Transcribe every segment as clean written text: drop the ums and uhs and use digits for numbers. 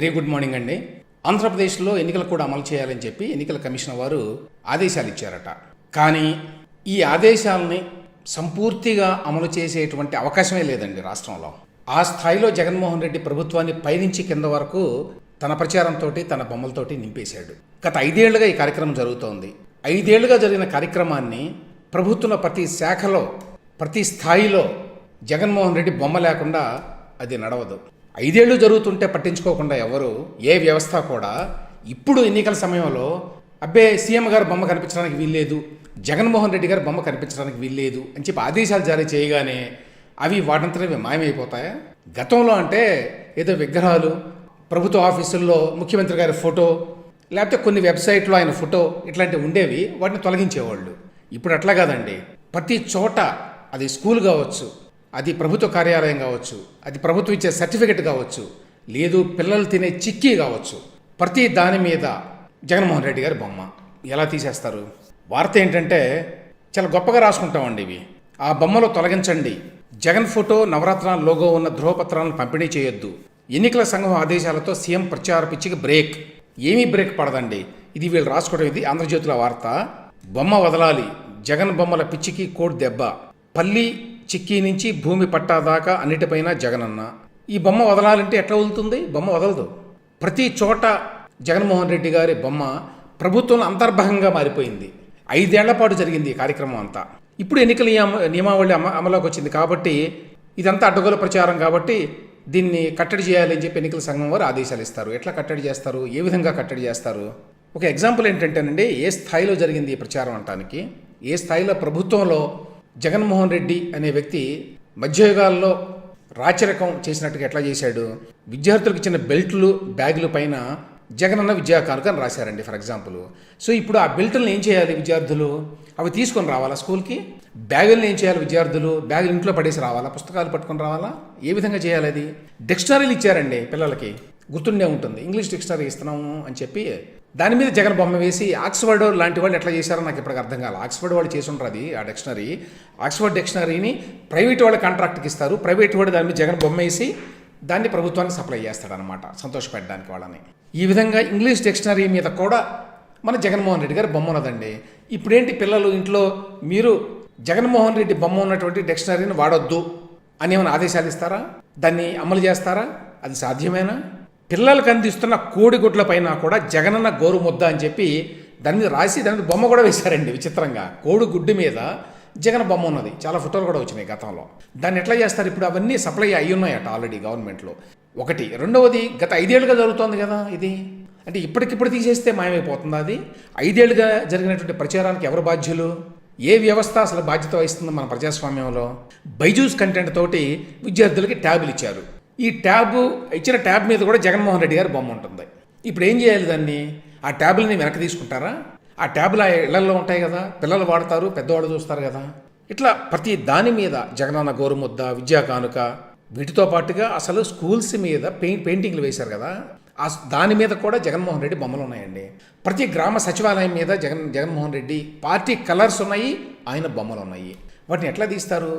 Very good morning అండి. ఆంధ్రప్రదేశ్లో ఎన్నికలు కూడా అమలు చేయాలని చెప్పి ఎన్నికల కమిషన్ వారు ఆదేశాలు ఇచ్చారట. కానీ ఈ ఆదేశాలని సంపూర్తిగా అమలు చేసేటువంటి అవకాశమే లేదండి రాష్ట్రంలో. ఆ స్థాయిలో జగన్మోహన్ రెడ్డి ప్రభుత్వాన్ని పైనుంచి కింద వరకు తన ప్రచారంతో తన బొమ్మలతోటి నింపేశాడు. గత 5 ఏళ్లుగా ఈ కార్యక్రమం జరుగుతోంది. 5 ఏళ్లుగా జరిగిన కార్యక్రమాన్ని ప్రభుత్వంలో ప్రతి శాఖలో ప్రతి స్థాయిలో జగన్మోహన్ రెడ్డి బొమ్మ లేకుండా అది నడవదు. 5 ఏళ్ళు జరుగుతుంటే పట్టించుకోకుండా ఎవరు ఏ వ్యవస్థ కూడా ఇప్పుడు ఎన్నికల సమయంలో అబ్బే సీఎం గారు బొమ్మ కనిపించడానికి వీల్లేదు, జగన్మోహన్ రెడ్డి గారు బొమ్మ కనిపించడానికి వీల్లేదు అని చెప్పి ఆదేశాలు జారీ చేయగానే అవి వాటంతనే మాయమైపోతాయా? గతంలో అంటే ఏదో విగ్రహాలు, ప్రభుత్వ ఆఫీసుల్లో ముఖ్యమంత్రి గారి ఫోటో, లేకపోతే కొన్ని వెబ్సైట్లో ఆయన ఫోటో ఇట్లాంటివి ఉండేవి, వాటిని తొలగించేవాళ్ళు. ఇప్పుడు అట్లా కాదండి. ప్రతి చోట, అది స్కూల్ కావచ్చు, అది ప్రభుత్వ కార్యాలయం కావచ్చు, అది ప్రభుత్వం ఇచ్చే సర్టిఫికెట్ కావచ్చు, లేదు పిల్లలు తినే చిక్కీ కావచ్చు, ప్రతి దాని మీద జగన్మోహన్ రెడ్డి గారి బొమ్మ. ఎలా తీసేస్తారు? వార్త ఏంటంటే చాలా గొప్పగా రాసుకుంటామండి ఇవి. ఆ బొమ్మలు తొలగించండి, జగన్ ఫోటో నవరత్నాల లోగో ఉన్న ధృవపత్రాలను పంపిణీ చేయొద్దు, ఎన్నికల సంఘం ఆదేశాలతో సీఎం ప్రచార పిచ్చికి బ్రేక్. ఏమీ బ్రేక్ పడదండి. ఇది వీళ్ళు రాసుకోవడం. ఇది ఆంధ్రజ్యోతిలో వార్త. బొమ్మ వదలాలి, జగన్ బొమ్మల పిచ్చికి కోడ్ దెబ్బ, పల్లి చిక్కీ నుంచి భూమి పట్టా దాకా అన్నిటిపైన జగనన్న. ఈ బొమ్మ వదలాలంటే ఎట్లా వదులుతుంది? బొమ్మ వదలదు. ప్రతి చోట జగన్మోహన్ రెడ్డి గారి బొమ్మ ప్రభుత్వంలో అంతర్భాగంగా మారిపోయింది. 5 ఏళ్ల పాటు జరిగింది ఈ కార్యక్రమం అంతా. ఇప్పుడు ఎన్నికల నియమావళి అమలులోకి వచ్చింది కాబట్టి ఇదంతా అడ్డగోలు ప్రచారం కాబట్టి దీన్ని కట్టడి చేయాలని చెప్పి ఎన్నికల సంఘం వారు ఆదేశాలు ఇస్తారు. ఎట్లా కట్టడి చేస్తారు? ఏ విధంగా కట్టడి చేస్తారు? ఒక ఎగ్జాంపుల్ ఏంటంటేనండి, ఏ స్థాయిలో జరిగింది ఈ ప్రచారం అంటానికి, ఏ స్థాయిలో ప్రభుత్వంలో జగన్మోహన్ రెడ్డి అనే వ్యక్తి మధ్యయుగాల్లో రాచరికం చేసినట్టుగా ఎట్లా చేశాడు. విద్యార్థులకు ఇచ్చిన బెల్ట్లు, బ్యాగుల పైన జగనన్న విద్యా కానుక అని రాశారండి ఫర్ ఎగ్జాంపుల్. సో ఇప్పుడు ఆ బెల్ట్లను ఏం చేయాలి విద్యార్థులు? అవి తీసుకొని రావాలా స్కూల్కి? బ్యాగులను ఏం చేయాలి విద్యార్థులు? బ్యాగులు ఇంట్లో పడేసి రావాలా? పుస్తకాలు పట్టుకొని రావాలా? ఏ విధంగా చేయాలి అది? డిక్షనరీలు ఇచ్చారండి పిల్లలకి, గుర్తుండే ఉంటుంది. ఇంగ్లీష్ డిక్షనరీ ఇస్తున్నాము అని చెప్పి దాని మీద జగన్ బొమ్మ వేసి, ఆక్స్ఫర్డ్ లాంటి వాళ్ళు ఎట్లా చేశారో నాకు ఇప్పటికి అర్థం కాదు. ఆక్స్ఫర్డ్ వాళ్ళు చేసి ఉంటారు అది, ఆ డిక్షనరీ. ఆక్స్ఫర్డ్ డిక్షనరీని ప్రైవేట్ వాళ్ళ కాంట్రాక్ట్కి ఇస్తారు. ప్రైవేట్ వాడు దాని మీద జగన్ బొమ్మ వేసి దాన్ని ప్రభుత్వానికి సప్లై చేస్తాడనమాట, సంతోషపెట్టడానికి వాళ్ళని. ఈ విధంగా ఇంగ్లీష్ డిక్షనరీ మీద కూడా మన జగన్మోహన్ రెడ్డి గారి బొమ్మ ఉన్నదండి. ఇప్పుడేంటి పిల్లలు ఇంట్లో మీరు జగన్మోహన్ రెడ్డి బొమ్మ ఉన్నటువంటి డిక్షనరీని వాడొద్దు అని ఏమైనా ఆదేశాలు ఇస్తారా? దాన్ని అమలు చేస్తారా? అది సాధ్యమేనా? పిల్లలకు అందిస్తున్న కోడిగుడ్ల పైన కూడా జగనన్న గోరు ముద్ద అని చెప్పి దాని మీద రాసి దాని మీద బొమ్మ కూడా వేశారండి. విచిత్రంగా కోడిగుడ్డు మీద జగన్ బొమ్మ ఉన్నది. చాలా ఫోటోలు కూడా వచ్చినాయి గతంలో. దాన్ని ఎట్లా చేస్తారు? ఇప్పుడు అవన్నీ సప్లై అయ్యి ఉన్నాయట ఆల్రెడీ గవర్నమెంట్లో. ఒకటి. రెండవది, గత 5 ఏళ్ళుగా జరుగుతోంది కదా ఇది. అంటే ఇప్పటికిప్పుడు తీసేస్తే మాయమైపోతుంది అది. 5 ఏళ్ళుగా జరిగినటువంటి ప్రచారానికి ఎవరు బాధ్యులు? ఏ వ్యవస్థ అసలు బాధ్యత వహిస్తుంది మన ప్రజాస్వామ్యంలో? బైజూస్ కంటెంట్ తోటి విద్యార్థులకి ట్యాబులు ఇచ్చారు. ఈ ఇచ్చిన ట్యాబ్ మీద కూడా జగన్మోహన్ రెడ్డి గారి బొమ్మ ఉంటుంది. ఇప్పుడు ఏం చేయాలి దాన్ని? ఆ ట్యాబులని వెనక్కి తీసుకుంటారా? ఆ ట్యాబులు ఆ ఇళ్లలో ఉంటాయి కదా, పిల్లలు వాడతారు, పెద్దవాళ్ళు చూస్తారు కదా. ఇట్లా ప్రతి దాని మీద జగనన్న గోరుముద్ద, విద్యా కానుక, వీటితో పాటుగా అసలు స్కూల్స్ మీద పెయింటింగ్లు వేశారు కదా, దాని మీద కూడా జగన్మోహన్ రెడ్డి బొమ్మలు ఉన్నాయండి. ప్రతి గ్రామ సచివాలయం మీద జగన్మోహన్ రెడ్డి పార్టీ కలర్స్ ఉన్నాయి, ఆయన బొమ్మలు ఉన్నాయి. వాటిని ఎట్లా తీస్తారు?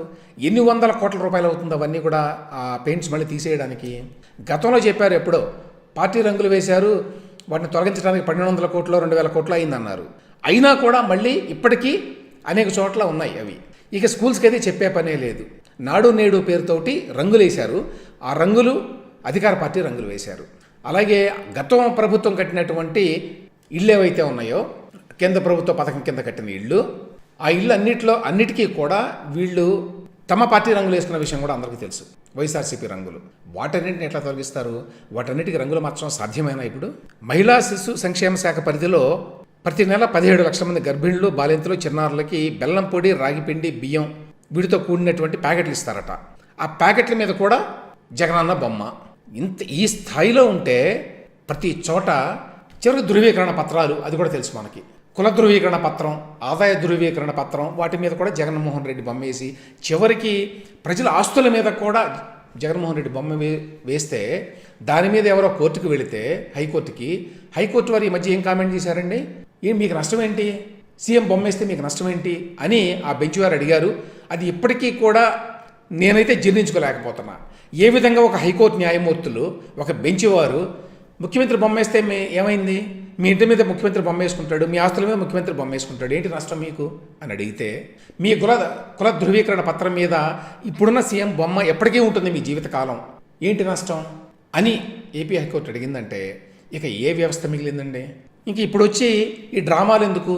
ఎన్ని వందల కోట్ల రూపాయలు అవుతుంది అవన్నీ కూడా ఆ పెయింట్స్ మళ్ళీ తీసేయడానికి? గతంలో చెప్పారు ఎప్పుడో పార్టీ రంగులు వేశారు, వాటిని తొలగించడానికి 1200 కోట్లు 2000 కోట్లు అయిందన్నారు. అయినా కూడా మళ్ళీ ఇప్పటికీ అనేక చోట్ల ఉన్నాయి అవి. ఇక స్కూల్స్కి అయితే చెప్పే పనే లేదు. నాడు నేడు పేరుతోటి రంగులు వేశారు. ఆ రంగులు అధికార పార్టీ రంగులు వేశారు. అలాగే గతం ప్రభుత్వం కట్టినటువంటి ఇళ్ళు ఏవైతే ఉన్నాయో, కేంద్ర ప్రభుత్వ పథకం కింద కట్టిన ఇళ్ళు, ఆ ఇళ్ళు అన్నిటికీ కూడా వీళ్ళు తమ పార్టీ రంగులు వేసుకున్న విషయం కూడా అందరికీ తెలుసు. వైఎస్ఆర్సీపీ రంగులు. వాటన్నింటిని ఎట్లా తొలగిస్తారు? వాటన్నిటికీ రంగులు మార్చడం సాధ్యమేనా? ఇప్పుడు మహిళా శిశు సంక్షేమ శాఖ పరిధిలో ప్రతి నెల 17 లక్షల మంది గర్భిణులు, బాలింతలు, చిన్నారులకి బెల్లం పొడి, రాగిపిండి, బియ్యం వీటితో కూడినటువంటి ప్యాకెట్లు ఇస్తారట. ఆ ప్యాకెట్ల మీద కూడా జగనన్న బొమ్మ. ఈ స్థాయిలో ఉంటే ప్రతి చోట చివరికి ధృవీకరణ పత్రాలు, అది కూడా తెలుసు మనకి, కుల ధృవీకరణ పత్రం, ఆదాయ ధృవీకరణ పత్రం, వాటి మీద కూడా జగన్మోహన్ రెడ్డి బొమ్మ వేసి, చివరికి ప్రజల ఆస్తుల మీద కూడా జగన్మోహన్ రెడ్డి బొమ్మ వేస్తే దాని మీద ఎవరో కోర్టుకు వెళితే, హైకోర్టు వారు ఈ మధ్య ఏం కామెంట్ చేశారండి? మీకు నష్టం ఏంటి? సీఎం బొమ్మ వేస్తే మీకు నష్టం ఏంటి అని ఆ బెంచ్ వారు అడిగారు. అది ఇప్పటికీ కూడా నేనైతే జీర్ణించుకోలేకపోతున్నా. ఏ విధంగా ఒక హైకోర్టు న్యాయమూర్తులు, ఒక బెంచ్ వారు ముఖ్యమంత్రి బొమ్మ వేస్తే ఏమైంది? మీ ఇంటి మీద ముఖ్యమంత్రి బొమ్మ వేసుకుంటాడు, మీ ఆస్తుల మీద ముఖ్యమంత్రి బొమ్మ వేసుకుంటాడు, ఏంటి నష్టం మీకు అని అడిగితే, మీ కుల ధృవీకరణ పత్రం మీద ఇప్పుడున్న సీఎం బొమ్మ ఎప్పటికీ ఉంటుంది మీ జీవితకాలం, ఏంటి నష్టం అని ఏపీ హైకోర్టు అడిగిందంటే ఇక ఏ వ్యవస్థ మిగిలిందండి? ఇంక ఇప్పుడు వచ్చి ఈ డ్రామాలు ఎందుకు?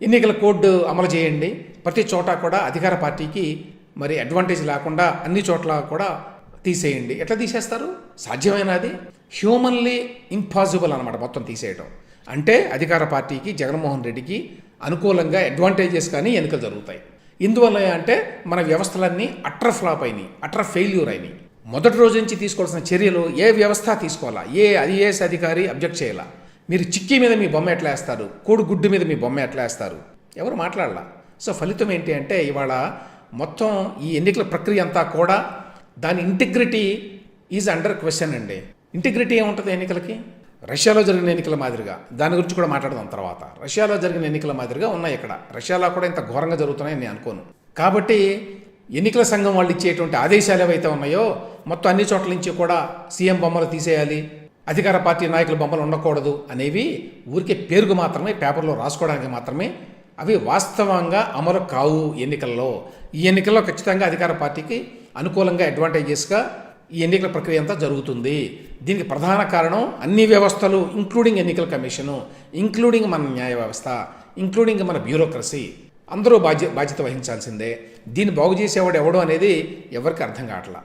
ఎన్నికల కోడ్ అమలు చేయండి, ప్రతి చోట కూడా అధికార పార్టీకి మరి అడ్వాంటేజ్ లేకుండా అన్ని చోట్ల కూడా తీసేయండి. ఎట్లా తీసేస్తారు? సాధ్యమైనది హ్యూమన్లీ ఇంపాసిబుల్ అనమాట మొత్తం తీసేయడం. అంటే అధికార పార్టీకి, జగన్మోహన్ రెడ్డికి అనుకూలంగా అడ్వాంటేజెస్ కానీ ఎన్నికలు జరుగుతాయి. ఇందువల్ల అంటే మన వ్యవస్థలన్నీ అట్టర్ ఫ్లాప్ అయినాయి, అట్టర్ ఫెయిల్యూర్ అయినాయి. మొదటి రోజు నుంచి తీసుకోవాల్సిన చర్యలు ఏ వ్యవస్థ తీసుకోవాలా, ఏ ఐఏఎస్ అధికారి అబ్జెక్ట్ చేయాలా? మీరు చిక్కీ మీద మీ బొమ్మ ఎట్లా వేస్తారు, కోడిగుడ్డు మీద మీ బొమ్మ ఎట్లా వేస్తారు? ఎవరు మాట్లాడాల. సో ఫలితం ఏంటి అంటే ఇవాళ మొత్తం ఈ ఎన్నికల ప్రక్రియ అంతా కూడా దాని ఇంటిగ్రిటీ ఈజ్ అండర్ క్వశ్చన్ అండి. ఇంటిగ్రిటీ ఏముంటుంది ఎన్నికలకి? రష్యాలో జరిగిన ఎన్నికల మాదిరిగా, దాని గురించి కూడా మాట్లాడదాం తర్వాత. రష్యాలో జరిగిన ఎన్నికల మాదిరిగా ఉన్నాయి ఇక్కడ. రష్యాలో కూడా ఇంత ఘోరంగా జరుగుతున్నాయని నేను అనుకోను. కాబట్టి ఎన్నికల సంఘం వాళ్ళు ఇచ్చేటువంటి ఆదేశాలు ఏవైతే ఉన్నాయో మొత్తం అన్ని చోట్ల నుంచి కూడా సీఎం బొమ్మలు తీసేయాలి, అధికార పార్టీ నాయకుల బొమ్మలు ఉండకూడదు అనేవి ఊరికే పేరుకు మాత్రమే, పేపర్లో రాసుకోవడానికి మాత్రమే. అవి వాస్తవంగా అమలు కావు ఎన్నికల్లో. ఈ ఎన్నికల్లో ఖచ్చితంగా అధికార పార్టీకి అనుకూలంగా అడ్వాంటేజెస్గా ఈ ఎన్నికల ప్రక్రియ అంతా జరుగుతుంది. దీనికి ప్రధాన కారణం అన్ని వ్యవస్థలు, ఇంక్లూడింగ్ ఎన్నికల కమిషను, ఇంక్లూడింగ్ మన న్యాయ వ్యవస్థ, ఇంక్లూడింగ్ మన బ్యూరోక్రసీ, అందరూ బాధ్యత వహించాల్సిందే. దీన్ని బాగు చేసేవాడు ఎవడు అనేది ఎవరికి అర్థం కావట్లా.